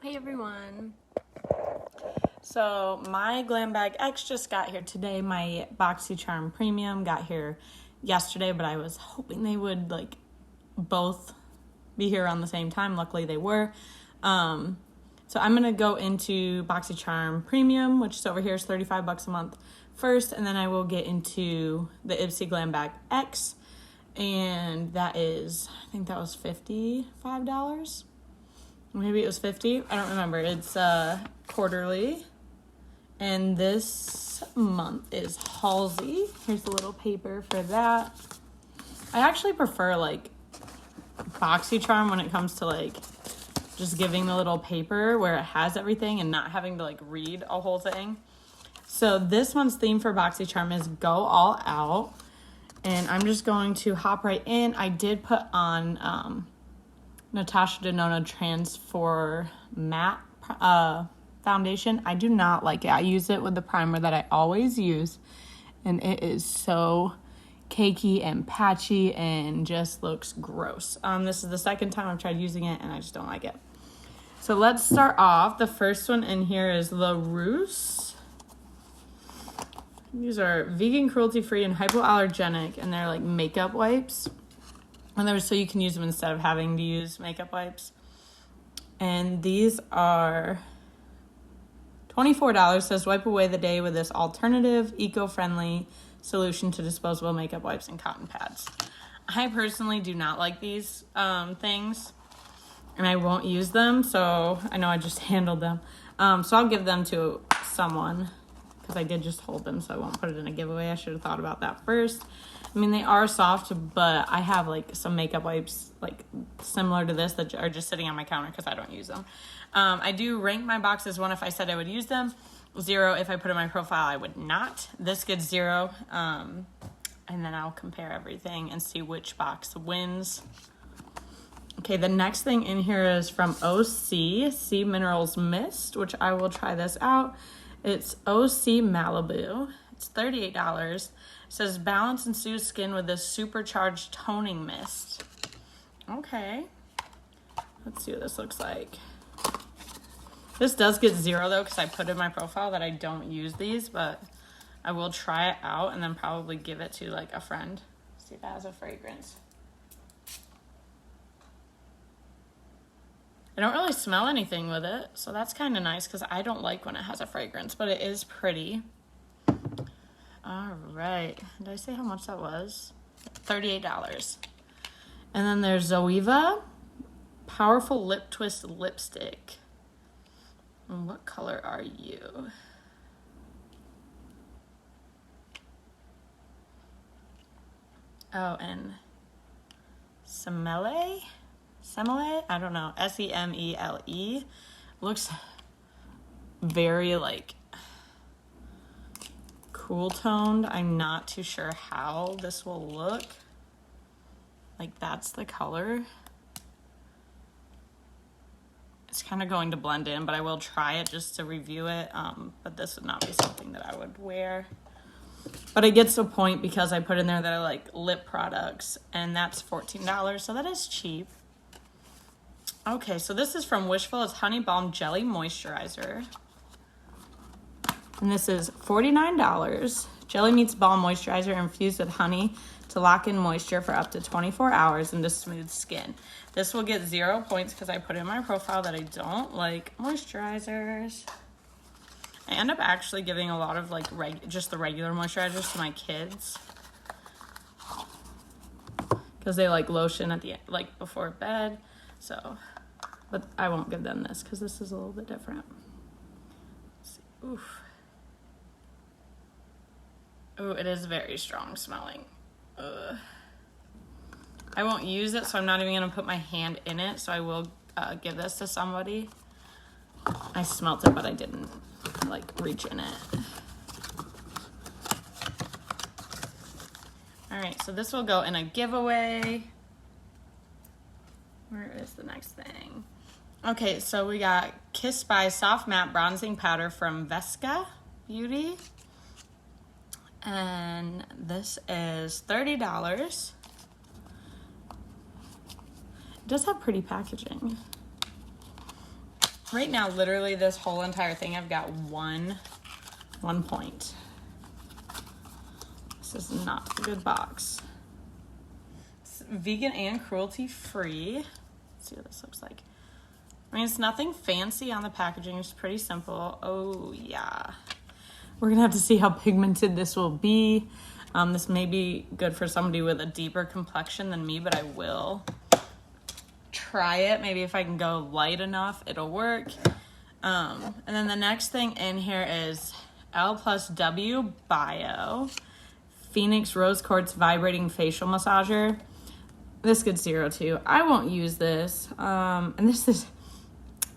Hey everyone. So my Glam Bag X just got here today. My BoxyCharm Premium got here yesterday, but I was hoping they would both be here on the same time. Luckily they were. So I'm gonna go into BoxyCharm Premium, which is over here, is $35 a month first, and then I will get into the Ipsy Glam Bag X, and that is, I think that was $55. Maybe it was 50. I don't remember. It's quarterly. And this month is Halsey. Here's the little paper for that. I actually prefer BoxyCharm when it comes to just giving the little paper where it has everything and not having to read a whole thing. So this month's theme for BoxyCharm is Go All Out. And I'm just going to hop right in. I did put on Natasha Denona Transform Matte foundation. I do not like it. I use it with the primer that I always use, and it is so cakey and patchy and just looks gross. This is the second time I've tried using it, and I just don't like it. So let's start off. The first one in here is La Rousse. These are vegan, cruelty-free, and hypoallergenic, and they're makeup wipes. And so you can use them instead of having to use makeup wipes. And these are $24. Says wipe away the day with this alternative, eco-friendly solution to disposable makeup wipes and cotton pads. I personally do not like these things, and I won't use them. So I know I just handled them. So I'll give them to someone because I did just hold them, so I won't put it in a giveaway. I should have thought about that first. I mean, they are soft, but I have some makeup wipes similar to this that are just sitting on my counter because I don't use them. I do rank my boxes 1 if I said I would use them, 0 if I put in my profile I would not. This gets 0, and then I'll compare everything and see which box wins. Okay, the next thing in here is from OC, Sea Minerals Mist, which I will try this out. It's OC Malibu. It's $38. It says balance and soothe skin with this supercharged toning mist. Okay. Let's see what this looks like. This does get 0 though, because I put in my profile that I don't use these, but I will try it out and then probably give it to a friend. See if it has a fragrance. I don't really smell anything with it, so that's kind of nice because I don't like when it has a fragrance, but it is pretty. All right. Did I say how much that was? $38. And then there's Zoeva Powerful Lip Twist Lipstick. And what color are you? Oh, and Semele? I don't know. Semele. Looks very cool toned. I'm not too sure how this will look. That's the color. It's kind of going to blend in, but I will try it just to review it. But this would not be something that I would wear. But it gets to a point because I put in there that I like lip products, and that's $14, so that is cheap. Okay, so this is from Wishful. It's Honey Balm Jelly Moisturizer. And this is $49. Jelly meets balm moisturizer infused with honey to lock in moisture for up to 24 hours into smooth skin. This will get 0 points because I put in my profile that I don't like moisturizers. I end up actually giving a lot of just the regular moisturizers to my kids because they like lotion at the before bed. So, but I won't give them this because this is a little bit different. Let's see. Oof. Oh, it is very strong smelling. Ugh. I won't use it, so I'm not even going to put my hand in it. So I will give this to somebody. I smelt it, but I didn't reach in it. All right, so this will go in a giveaway. Where is the next thing? Okay, so we got Kiss by Soft Matte Bronzing Powder from Vesca Beauty. And this is $30. It does have pretty packaging. right now, literally this whole entire thing, I've got one point. This is not a good box. It's vegan and cruelty free. Let's see what this looks like. I mean, it's nothing fancy on the packaging. It's pretty simple. Oh, yeah. We're going to have to see how pigmented this will be. This may be good for somebody with a deeper complexion than me, but I will try it. Maybe if I can go light enough, it'll work. And then the next thing in here is L plus W Bio Phoenix Rose Quartz Vibrating Facial Massager. This gets 0 too. I won't use this. And this is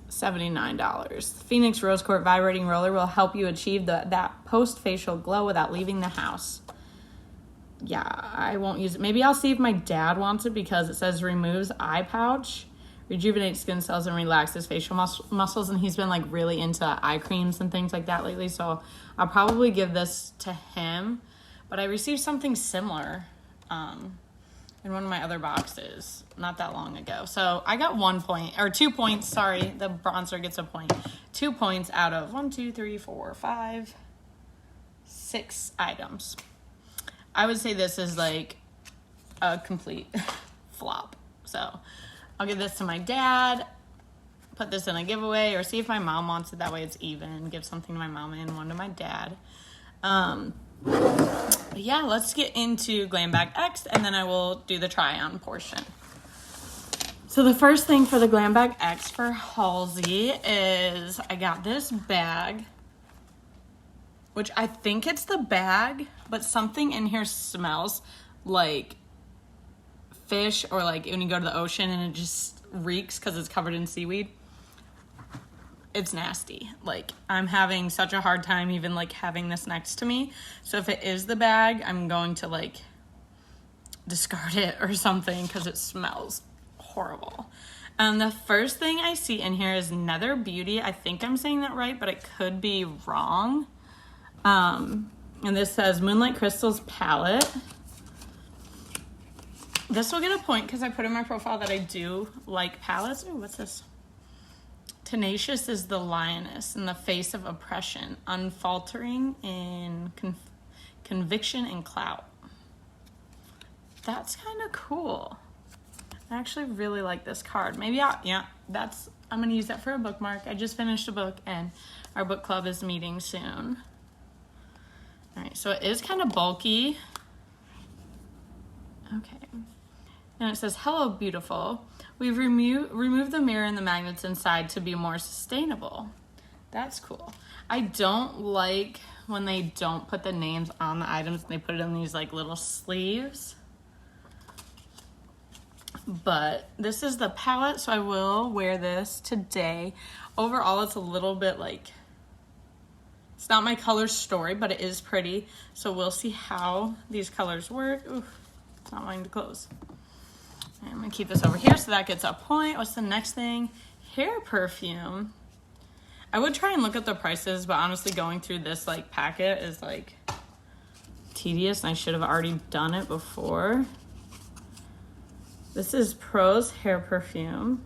$79. Phoenix Rose Quartz Vibrating Roller will help you achieve that post-facial glow without leaving the house. Yeah, I won't use it. Maybe I'll see if my dad wants it because it says removes eye pouch, rejuvenates skin cells, and relaxes facial muscles. And he's been like really into eye creams and things like that lately. So I'll probably give this to him. But I received something similar in one of my other boxes not that long ago. So I got 1 point, or 2 points. Sorry, the bronzer gets a point. 2 points out of 1, 2, 3, 4, 5, 6 items. I would say this is like a complete flop. So I'll give this to my dad, put this in a giveaway, or see if my mom wants it. That way it's even. Give something to my mom and one to my dad. But yeah, let's get into Glam Bag X, and then I will do the try-on portion. So the first thing for the Glam Bag X for Halsey is I got this bag, which I think it's the bag, but something in here smells like fish, or like when you go to the ocean and it just reeks because it's covered in seaweed. It's nasty. Like, I'm having such a hard time even like having this next to me. So if it is the bag, I'm going to like discard it or something because it smells horrible. The first thing I see in here is Nether Beauty. I think I'm saying that right, but it could be wrong. And this says Moonlight Crystals Palette. This will get a point because I put in my profile that I do like palettes. Ooh, what's this? Tenacious is the lioness in the face of oppression, unfaltering in conviction and clout. That's kind of cool. I actually really like this card. Maybe I'm gonna use that for a bookmark. I just finished a book and our book club is meeting soon. All right, so it is kind of bulky. Okay. And it says, hello, beautiful. We've removed the mirror and the magnets inside to be more sustainable. That's cool. I don't like when they don't put the names on the items and they put it in these like little sleeves. But this is the palette, so I will wear this today. Overall, it's a little bit like, it's not my color story, but it is pretty. So we'll see how these colors work. Oof, it's not wanting to close. I'm gonna keep this over here so that gets a point. What's the next thing? Hair perfume. I would try and look at the prices, but honestly going through this like packet is like tedious and I should have already done it before. This is Prose hair perfume.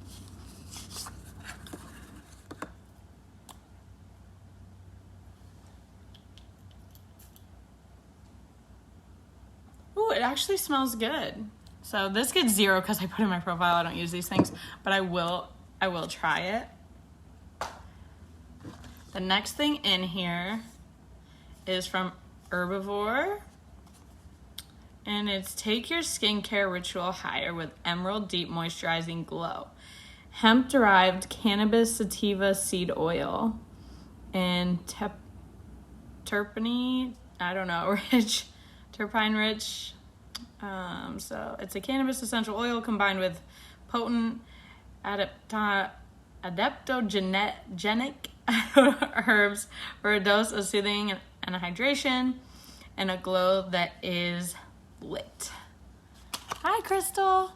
Ooh, it actually smells good. So this gets 0 because I put in my profile I don't use these things, but I will try it. The next thing in here is from Herbivore, and it's Take Your Skincare Ritual Higher with Emerald Deep Moisturizing Glow. Hemp-derived cannabis sativa seed oil and terpene, I don't know, terpene rich. So it's a cannabis essential oil combined with potent adaptogenic herbs for a dose of soothing and a hydration and a glow that is lit. Hi, Crystal.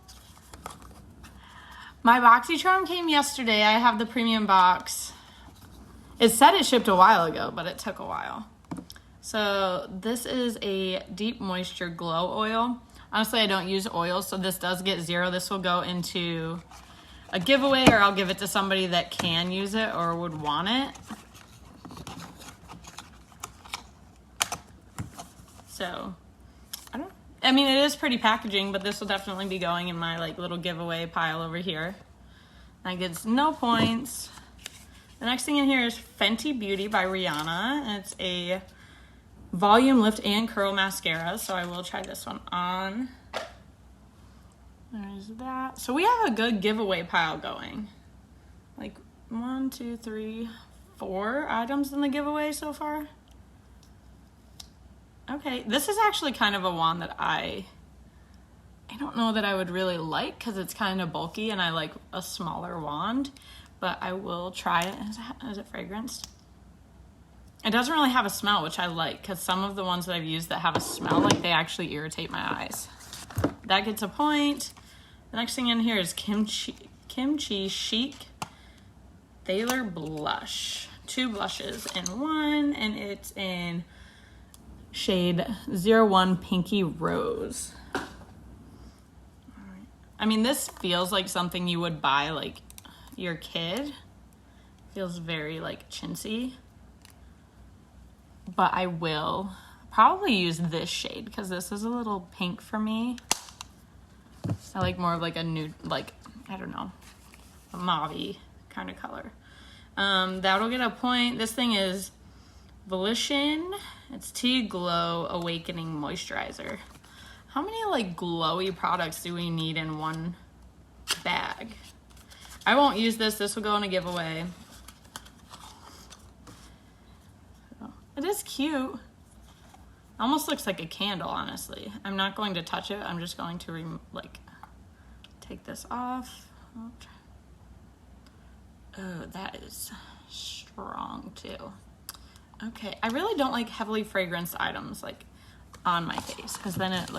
My BoxyCharm came yesterday. I have the premium box. It said it shipped a while ago, but it took a while. So this is a deep moisture glow oil. Honestly, I don't use oil, so this does get 0. This will go into a giveaway, or I'll give it to somebody that can use it or would want it. So, I mean, it is pretty packaging, but this will definitely be going in my like little giveaway pile over here. That gets no points. The next thing in here is Fenty Beauty by Rihanna, and it's a volume lift and curl mascara, so I will try this one on. There's that. So we have a good giveaway pile going. Like 1, 2, 3, 4 items in the giveaway so far. Okay, this is actually kind of a wand that I don't know that I would really like because it's kind of bulky and I like a smaller wand, but I will try it. Is it fragranced? It doesn't really have a smell, which I like because some of the ones that I've used that have a smell, like they actually irritate my eyes. That gets a point. The next thing in here is Kimchi Chic Thaler Blush. 2 blushes in one, and it's in shade 01 Pinky Rose. I mean, this feels like something you would buy like your kid. Feels very like chintzy. But I will probably use this shade because this is a little pink for me. I like more of like a nude, like, I don't know, a mauve-y kind of color. That'll get a point. This thing is Volition. It's Tea Glow Awakening Moisturizer. How many like glowy products do we need in one bag? I won't use this. This will go in a giveaway. It is cute. Almost looks like a candle, honestly. I'm not going to touch it. I'm just going to take this off. Oh, that is strong too. Okay, I really don't like heavily fragranced items like on my face because then it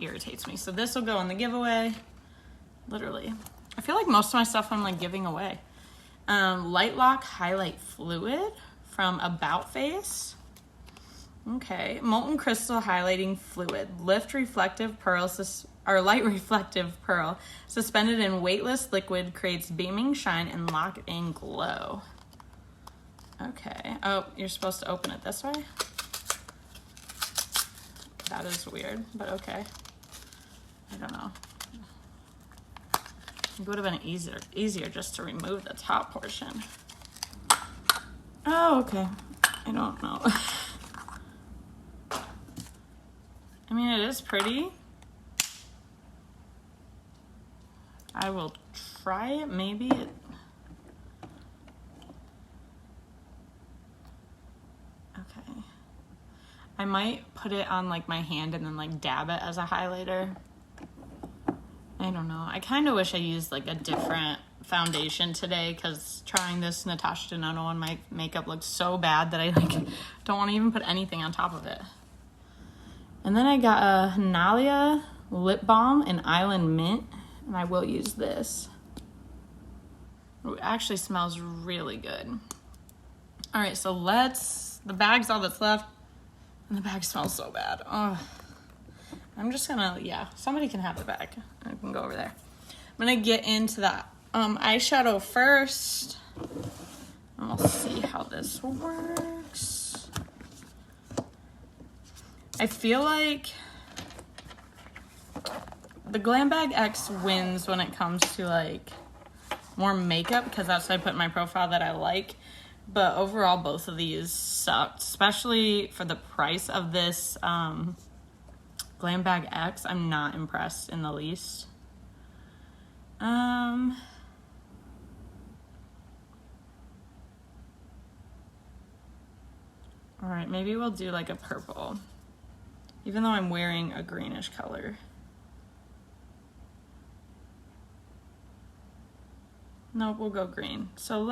irritates me. So this will go in the giveaway. Literally, I feel like most of my stuff I'm like giving away. Light Lock Highlight Fluid from About Face. Okay, Molten Crystal Highlighting Fluid, light reflective pearl suspended in weightless liquid, creates beaming shine and lock-in glow. Okay. Oh, you're supposed to open it this way? That is weird, but okay. I don't know. It would have been easier just to remove the top portion. Oh, okay. I don't know. I mean, it is pretty. I will try it, maybe. Okay. I might put it on like my hand and then like dab it as a highlighter. I don't know. I kind of wish I used like a different foundation today because trying this Natasha Denona on my makeup looks so bad that I like don't want to even put anything on top of it. And then I got a Hanalia lip balm in Island Mint, and I will use this. It actually smells really good. All right, so the bag's all that's left, and the bag smells so bad. Oh, I'm just gonna, somebody can have the bag. I can go over there. I'm gonna get into that eyeshadow first, and we'll see how this works. I feel like the Glam Bag X wins when it comes to like more makeup because that's what I put in my profile that I like. But overall, both of these sucked, especially for the price of this Glam Bag X. I'm not impressed in the least. All right, maybe we'll do like a purple, even though I'm wearing a greenish color. Nope, we'll go green. So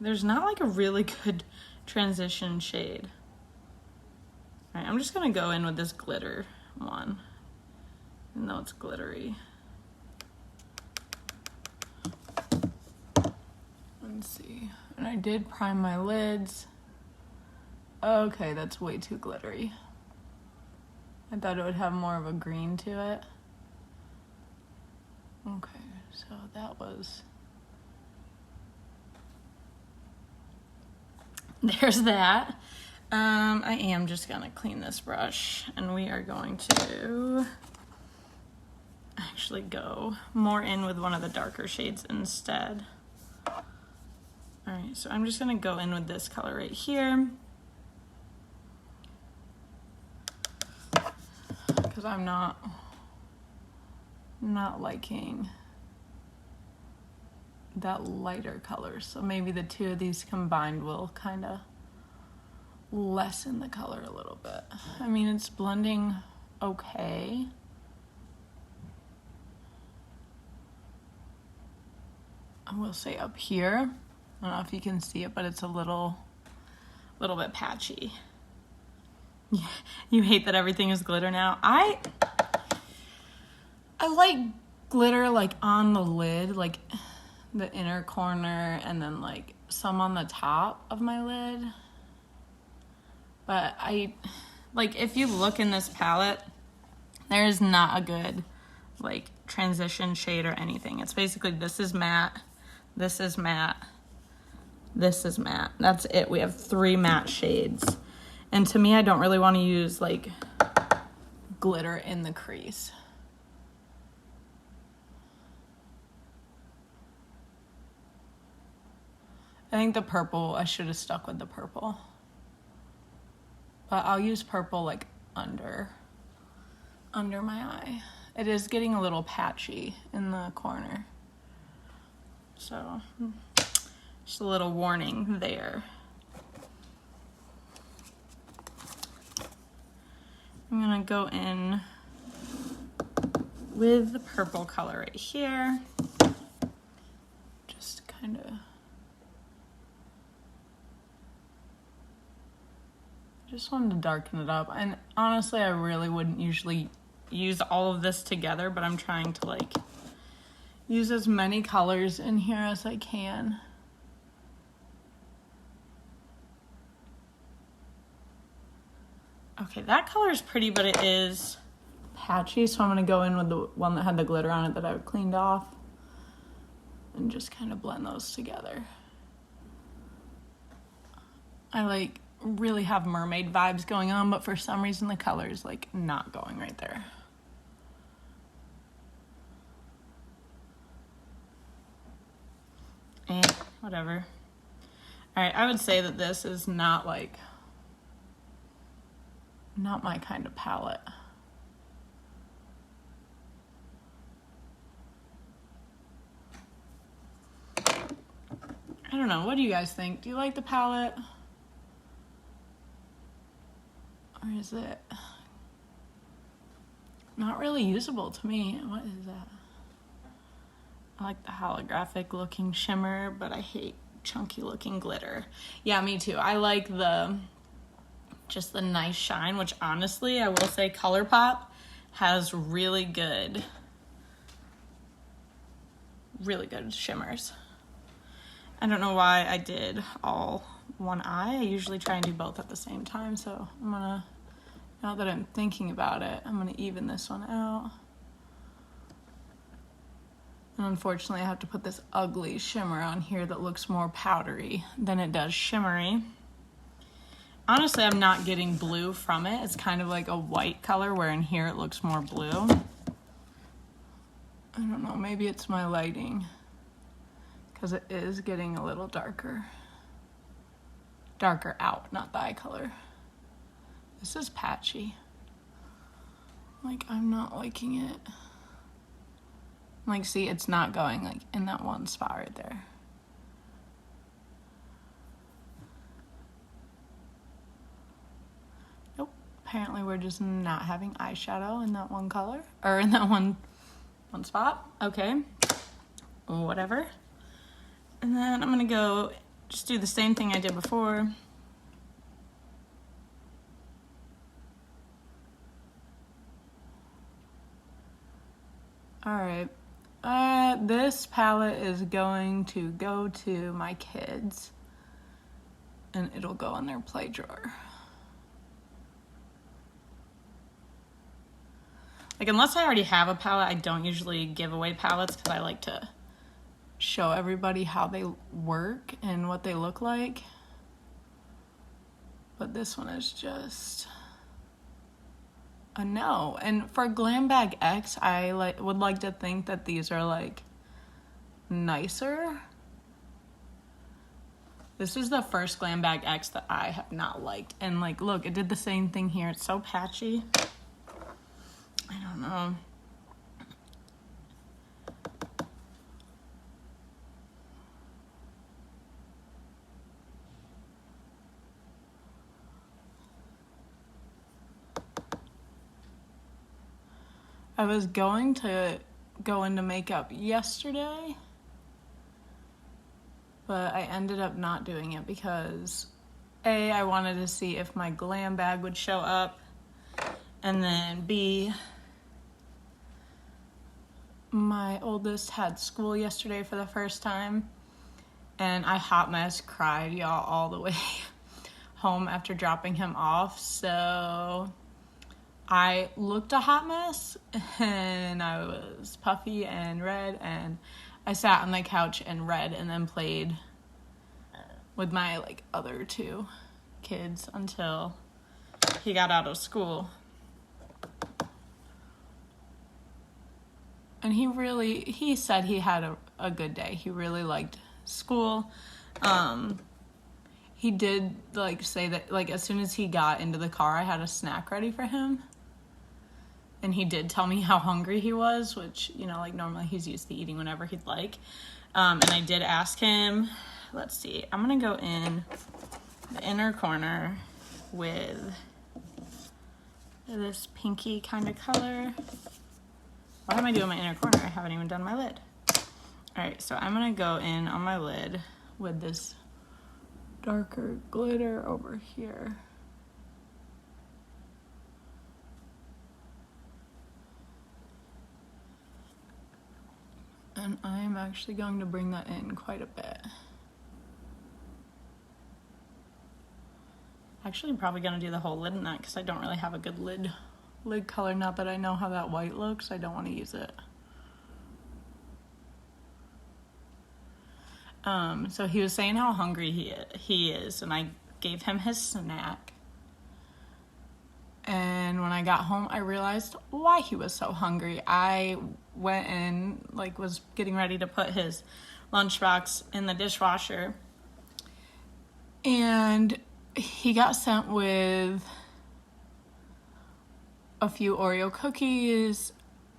there's not like a really good transition shade. All right, I'm just gonna go in with this glitter one, even though it's glittery. Let's see. And I did prime my lids. Okay, that's way too glittery. I thought it would have more of a green to it. Okay, so that was... There's that. I am just gonna clean this brush, and we are going to actually go more in with one of the darker shades instead. All right, so I'm just gonna go in with this color right here, because I'm not liking that lighter color. So maybe the two of these combined will kind of lessen the color a little bit. I mean, it's blending okay. I will say up here, I don't know if you can see it, but it's a little bit patchy. You hate that everything is glitter now. I like glitter like on the lid, like the inner corner, and then like some on the top of my lid. But like if you look in this palette, there is not a good like transition shade or anything. It's basically this is matte, this is matte, this is matte. That's it. We have 3 matte shades. And to me, I don't really want to use like glitter in the crease. I think the purple, I should have stuck with the purple. But I'll use purple like under my eye. It is getting a little patchy in the corner. So just a little warning there. I'm gonna go in with the purple color right here. Just kind of, just wanted to darken it up. And honestly, I really wouldn't usually use all of this together, but I'm trying to like use as many colors in here as I can. Okay, that color is pretty, but it is patchy, so I'm gonna go in with the one that had the glitter on it that I cleaned off and just kind of blend those together. I like really have mermaid vibes going on, but for some reason the color is like not going right there. And whatever. All right, I would say that this is not like, not my kind of palette. I don't know, what do you guys think? Do you like the palette? Or is it not really usable to me? What is that? I like the holographic looking shimmer, but I hate chunky looking glitter. Yeah, me too. I like just the nice shine, which honestly, I will say ColourPop has really good shimmers. I don't know why I did all one eye. I usually try and do both at the same time, so I'm gonna, now that I'm thinking about it, I'm gonna even this one out. And unfortunately, I have to put this ugly shimmer on here that looks more powdery than it does shimmery. Honestly, I'm not getting blue from it. It's kind of like a white color, where in here it looks more blue. I don't know, maybe it's my lighting, because it is getting a little darker. Darker out, not the eye color. This is patchy. Like, I'm not liking it. Like, see, it's not going like in that one spot right there. Nope. Apparently we're just not having eyeshadow in that one color, or in that one spot. Okay, whatever. And then I'm gonna go just do the same thing I did before. All right. This palette is going to go to my kids, and it'll go in their play drawer. Like, unless I already have a palette, I don't usually give away palettes because I like to show everybody how they work and what they look like. But this one is just a no. And for Glam Bag X, I would like to think that these are like nicer. This is the first Glam Bag X that I have not liked. And like, look, it did the same thing here. It's so patchy. I don't know. I was going to go into makeup yesterday, but I ended up not doing it because A, I wanted to see if my glam bag would show up, and then B, my oldest had school yesterday for the first time, and I hot mess cried, y'all, all the way home after dropping him off, so I looked a hot mess, and I was puffy and red, and I sat on the couch and read and then played with my like other two kids until he got out of school. And he said he had a good day. He really liked school. He did like say that like as soon as he got into the car, I had a snack ready for him. And he did tell me how hungry he was, which, you know, like normally he's used to eating whenever he'd like. And I did ask him, let's see, I'm going to go in the inner corner with this pinky kind of color. What am I doing in my inner corner? I haven't even done my lid. All right, so I'm going to go in on my lid with this darker glitter over here. And I'm actually going to bring that in quite a bit. Actually, I'm probably going to do the whole lid in that because I don't really have a good lid color. Not that I know how that white looks. I don't want to use it. So he was saying how hungry he is, and I gave him his snack. And when I got home, I realized why he was so hungry. I went and like was getting ready to put his lunchbox in the dishwasher, and he got sent with a few Oreo cookies,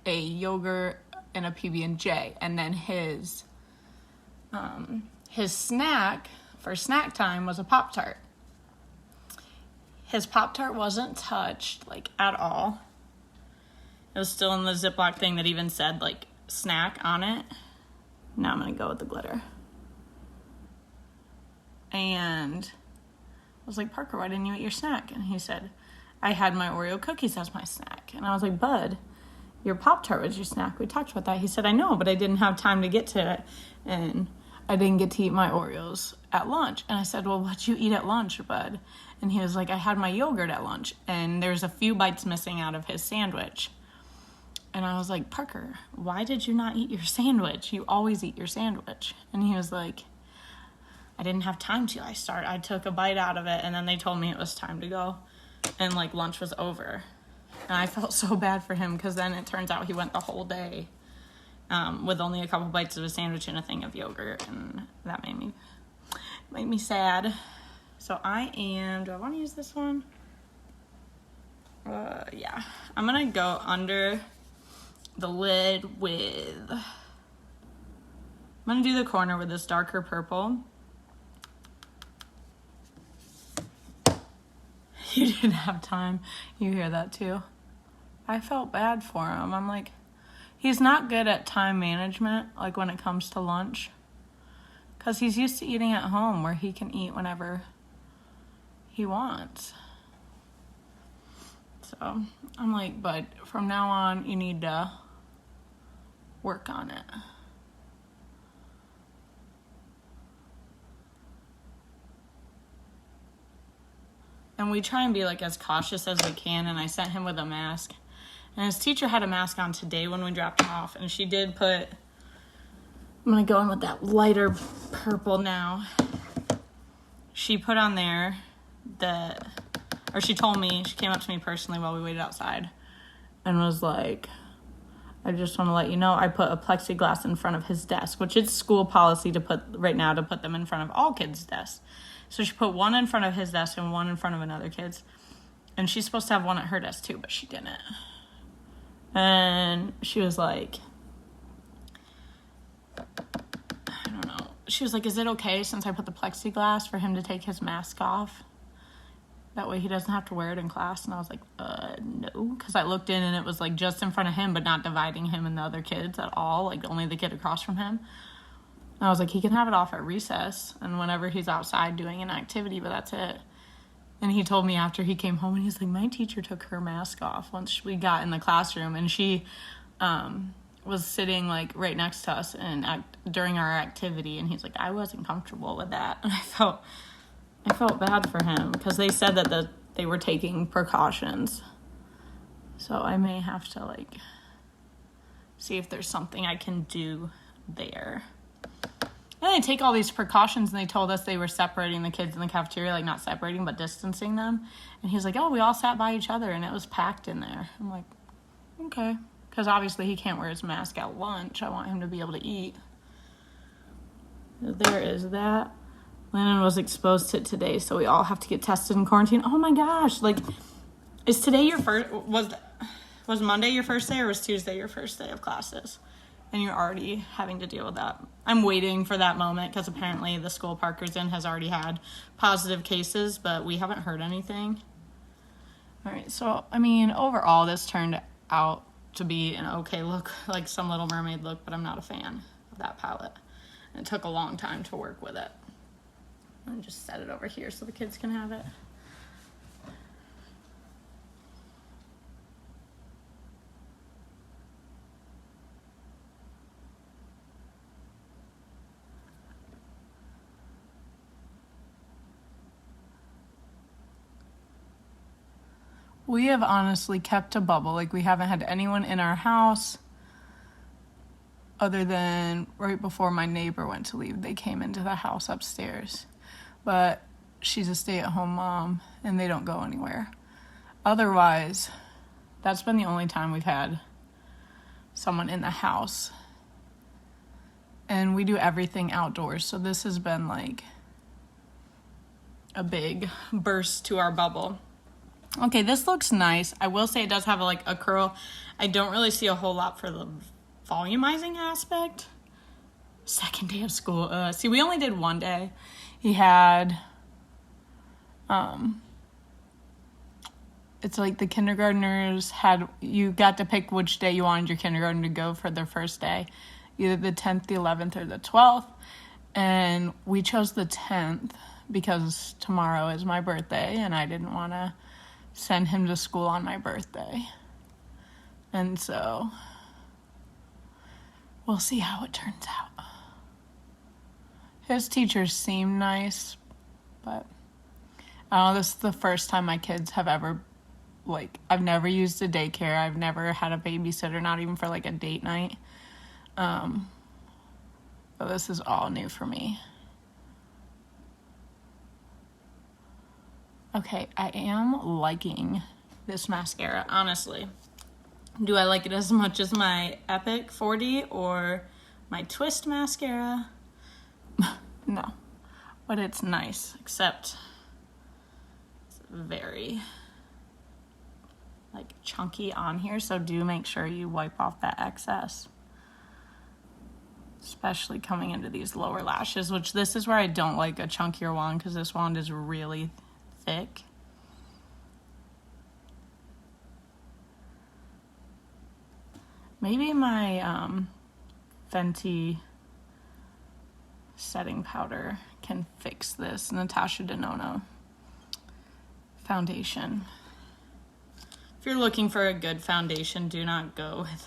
a yogurt, and a PB&J, and then his snack for snack time was a Pop-Tart. His Pop-Tart wasn't touched, like, at all. It was still in the Ziploc thing that even said, like, snack on it. Now I'm going to go with the glitter. And I was like, Parker, why didn't you eat your snack? And he said, I had my Oreo cookies as my snack. And I was like, Bud, your Pop-Tart was your snack. We talked about that. He said, I know, but I didn't have time to get to it. And I didn't get to eat my Oreos at lunch. And I said, well, what'd you eat at lunch, Bud? And he was like, I had my yogurt at lunch. And there's a few bites missing out of his sandwich. And I was like, Parker, why did you not eat your sandwich? You always eat your sandwich. And he was like, I didn't have time to. I took a bite out of it, and then they told me it was time to go. And, like, lunch was over. And I felt so bad for him because then it turns out he went the whole day with only a couple bites of a sandwich and a thing of yogurt. And that made me sad. So do I want to use this one? Yeah. I'm going to go under the lid with, I'm going to do the corner with this darker purple. You didn't have time. You hear that too. I felt bad for him. I'm like, he's not good at time management, like when it comes to lunch. Because he's used to eating at home where he can eat whenever he wants. So I'm like, but from now on, you need to work on it. And we try and be like as cautious as we can, and I sent him with a mask. And his teacher had a mask on today when we dropped him off. And she did put... I'm going to go in with that lighter purple now. She put on there or she told me, she came up to me personally while we waited outside and was like, I just want to let you know I put a plexiglass in front of his desk, which is school policy to put them in front of all kids' desks. So she put one in front of his desk and one in front of another kid's. And she's supposed to have one at her desk too, but she didn't. And she was like, I don't know. She was like, is it okay since I put the plexiglass for him to take his mask off? That way he doesn't have to wear it in class. And I was like, no. Because I looked in and it was like just in front of him, but not dividing him and the other kids at all. Like only the kid across from him. And I was like, he can have it off at recess and whenever he's outside doing an activity, but that's it. And he told me after he came home, and he's like, my teacher took her mask off once we got in the classroom. And she was sitting like right next to us during our activity. And he's like, I wasn't comfortable with that. And I felt bad for him because they said that they were taking precautions. So I may have to like see if there's something I can do there. And they take all these precautions and they told us they were separating the kids in the cafeteria, like not separating but distancing them. And he's like, oh, we all sat by each other and it was packed in there. I'm like, okay. Because obviously he can't wear his mask at lunch. I want him to be able to eat. There is that. Lennon was exposed to it today, so we all have to get tested and quarantined. Oh my gosh, like, is today your first, was Monday your first day or was Tuesday your first day of classes? And you're already having to deal with that. I'm waiting for that moment because apparently the school Parker's in has already had positive cases, but we haven't heard anything. All right, so, I mean, overall this turned out to be an okay look, like some Little Mermaid look, but I'm not a fan of that palette. And it took a long time to work with it. And just set it over here so the kids can have it. We have honestly kept a bubble. Like, we haven't had anyone in our house other than right before my neighbor went to leave. They came into the house upstairs. But she's a stay-at-home mom, and they don't go anywhere. Otherwise, that's been the only time we've had someone in the house. And we do everything outdoors, so this has been, like, a big burst to our bubble. Okay, this looks nice. I will say it does have, like, a curl. I don't really see a whole lot for the volumizing aspect. Second day of school. See, we only did one day. He had, it's like the kindergartners you got to pick which day you wanted your kindergarten to go for their first day, either the 10th, the 11th, or the 12th, and we chose the 10th because tomorrow is my birthday, and I didn't want to send him to school on my birthday, and so we'll see how it turns out. His teachers seem nice, but I don't know, this is the first time my kids have ever, like, I've never used a daycare. I've never had a babysitter, not even for, like, a date night. But this is all new for me. Okay, I am liking this mascara, honestly. Do I like it as much as my Epic 40 or my Twist mascara? No, but it's nice, except it's very, like, chunky on here, so do make sure you wipe off that excess, especially coming into these lower lashes, which this is where I don't like a chunkier wand because this wand is really thick. Maybe my Fenty setting powder can fix this Natasha Denona foundation. If you're looking for a good foundation, do not go with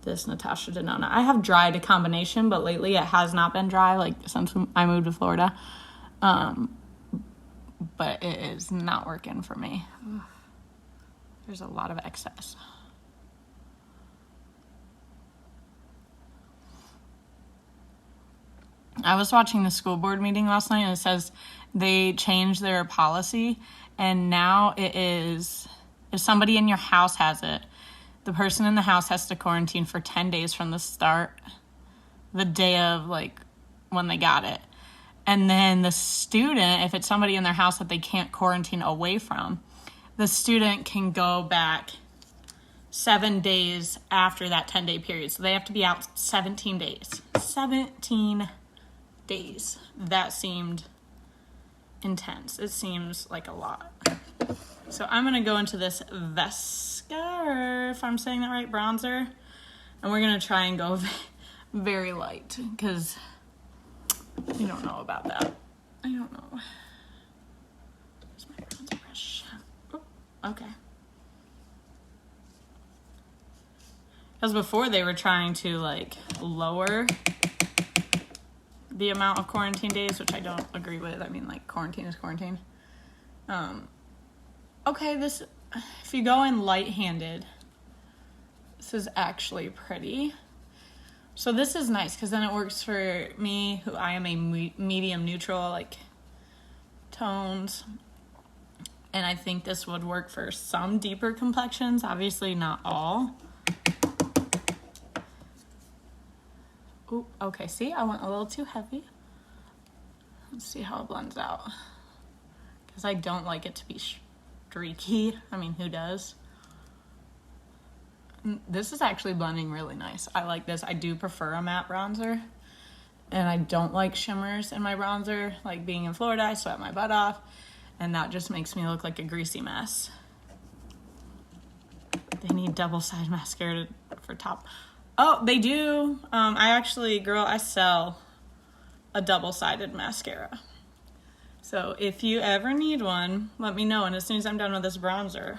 this Natasha Denona. I have dried a combination, but lately it has not been dry, like since I moved to Florida. But it is not working for me. There's a lot of excess. I was watching the school board meeting last night, and it says they changed their policy, and now it is, if somebody in your house has it, the person in the house has to quarantine for 10 days from the start, the day of, like, when they got it. And then the student, if it's somebody in their house that they can't quarantine away from, the student can go back 7 days after that 10-day period. So they have to be out 17 days. 17 days. That seemed intense. It seems like a lot. So I'm going to go into this Mascara, if I'm saying that right, bronzer. And we're going to try and go very light, because I don't know about that. I don't know. Where's my bronzer brush? Oh, okay. Because before they were trying to, like, lower the amount of quarantine days, which I don't agree with. I mean, like, quarantine is quarantine. Okay, this, if you go in light-handed, this is actually pretty. So this is nice, because then it works for me, who I am a medium neutral, like, tones. And I think this would work for some deeper complexions, obviously not all. Ooh, okay, see, I went a little too heavy. Let's see how it blends out. Because I don't like it to be streaky. I mean, who does? This is actually blending really nice. I like this. I do prefer a matte bronzer. And I don't like shimmers in my bronzer. Like, being in Florida, I sweat my butt off. And that just makes me look like a greasy mess. They need double-sided mascara for top. Oh, they do. I sell a double-sided mascara. So if you ever need one, let me know. And as soon as I'm done with this bronzer,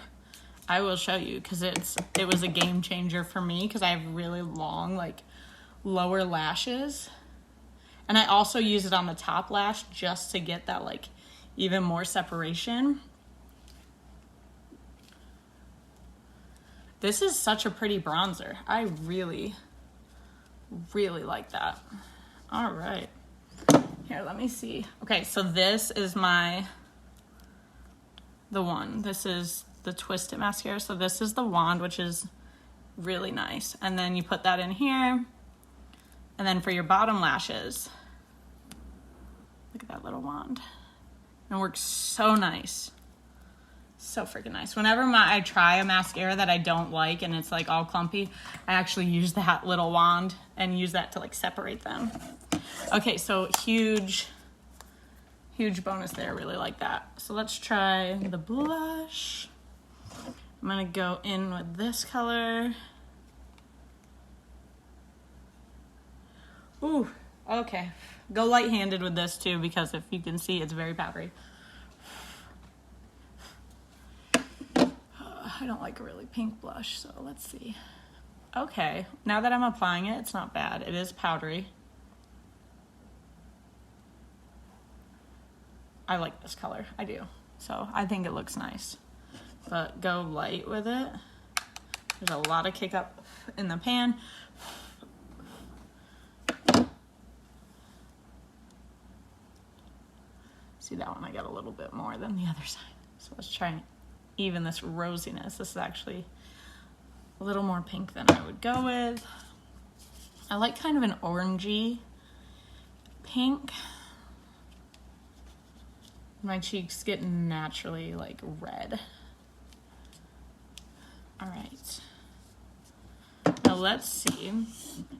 I will show you, because it was a game changer for me, because I have really long, like, lower lashes. And I also use it on the top lash just to get that, like, even more separation. This is such a pretty bronzer. I really, really like that. All right. Here, let me see. Okay, so this is the one. This is the Twisted mascara. So this is the wand, which is really nice. And then you put that in here. And then for your bottom lashes, look at that little wand. It works so nice. So freaking nice. Whenever I try a mascara that I don't like and it's, like, all clumpy, I actually use that little wand and use that to, like, separate them. Okay, so huge bonus there. Really like that. So let's try the blush. I'm gonna go in with this color. Ooh, okay. Go light-handed with this too, because if you can see, it's very powdery. I don't like a really pink blush, so let's see. Okay, now that I'm applying it, it's not bad. It is powdery. I like this color, I do. So I think it looks nice. But go light with it. There's a lot of kick up in the pan. See, that one I got a little bit more than the other side. So let's try and even this rosiness. This is actually a little more pink than I would go with. I like kind of an orangey pink. My cheeks get naturally, like, red. All right. Now let's see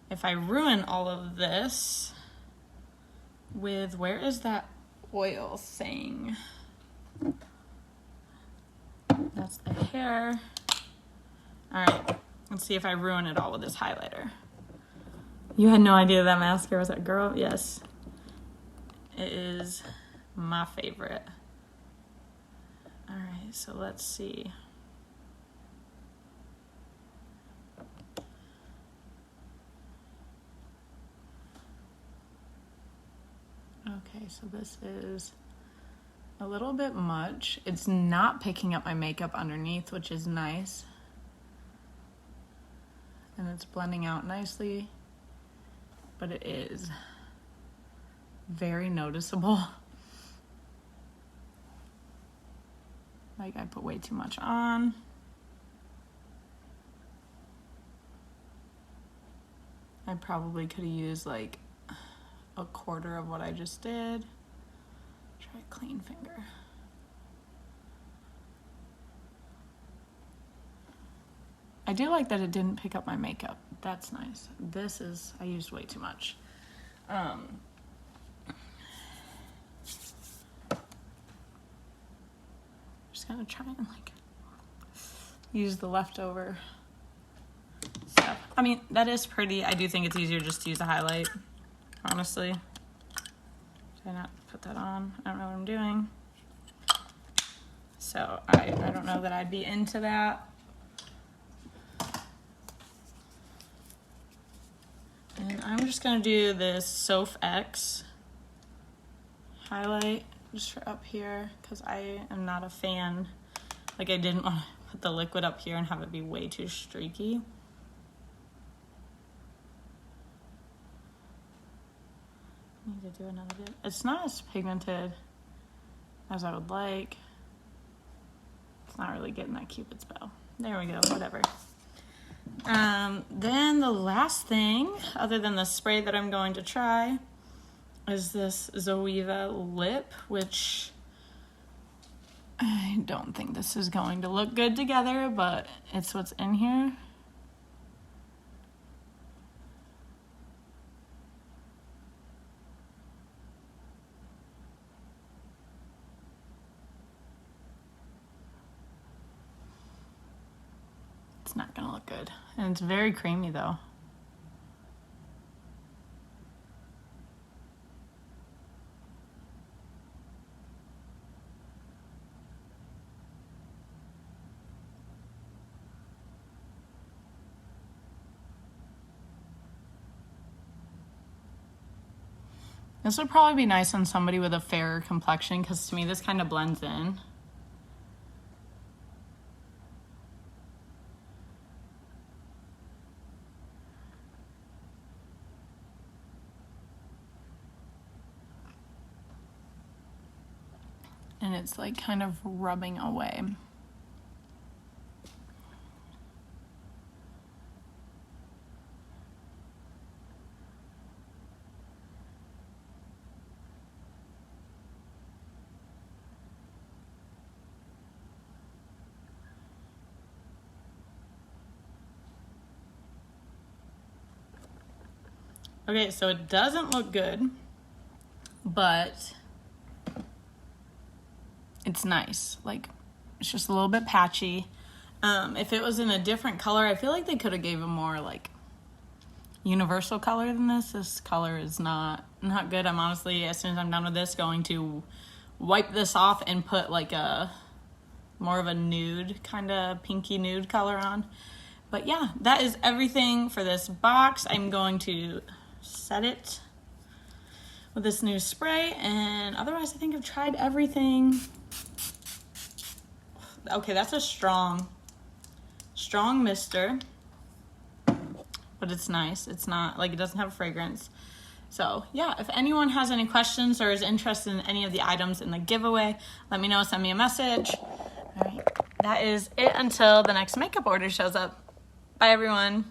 if I ruin all of this with, where is that oil thing? That's the hair. All right, let's see if I ruin it all with this highlighter. You had no idea that mascara was that girl? Yes. It is my favorite. All right, so let's see. Okay, so this is a little bit much. It's not picking up my makeup underneath, which is nice. And it's blending out nicely, but it is very noticeable. Like I put way too much on. I probably could have used like a quarter of what I just did. Try a clean finger. I do like that it didn't pick up my makeup. That's nice. This is, I used way too much. Just gonna try and like use the leftover stuff. I mean, that is pretty. I do think it's easier just to use a highlight, honestly. Did I not put that on? I don't know what I'm doing. So I don't know that I'd be into that. And I'm just gonna do this Soph X highlight just for up here because I am not a fan. Like I didn't want to put the liquid up here and have it be way too streaky. I need to do another bit. It's not as pigmented as I would like. It's not really getting that Cupid's bow. There we go, whatever. Then the last thing, other than the spray that I'm going to try, is this Zoeva Lip, which I don't think this is going to look good together, but it's what's in here. It's not gonna look good. And it's very creamy though. This would probably be nice on somebody with a fairer complexion because to me this kind of blends in. And it's like kind of rubbing away. Okay, so it doesn't look good, but it's nice. Like, it's just a little bit patchy. If it was in a different color, I feel like they could have gave a more like universal color than this. This color is not good. I'm honestly, as soon as I'm done with this, going to wipe this off and put like a more of a nude, kind of pinky nude color on. But yeah, that is everything for this box. I'm going to set it with this new spray, and otherwise I think I've tried everything. Okay, that's a strong mister, but it's nice. It's not like, it doesn't have a fragrance. So yeah, if anyone has any questions or is interested in any of the items in the giveaway, let me know, send me a message. All right, that is it until the next makeup order shows up. Bye everyone.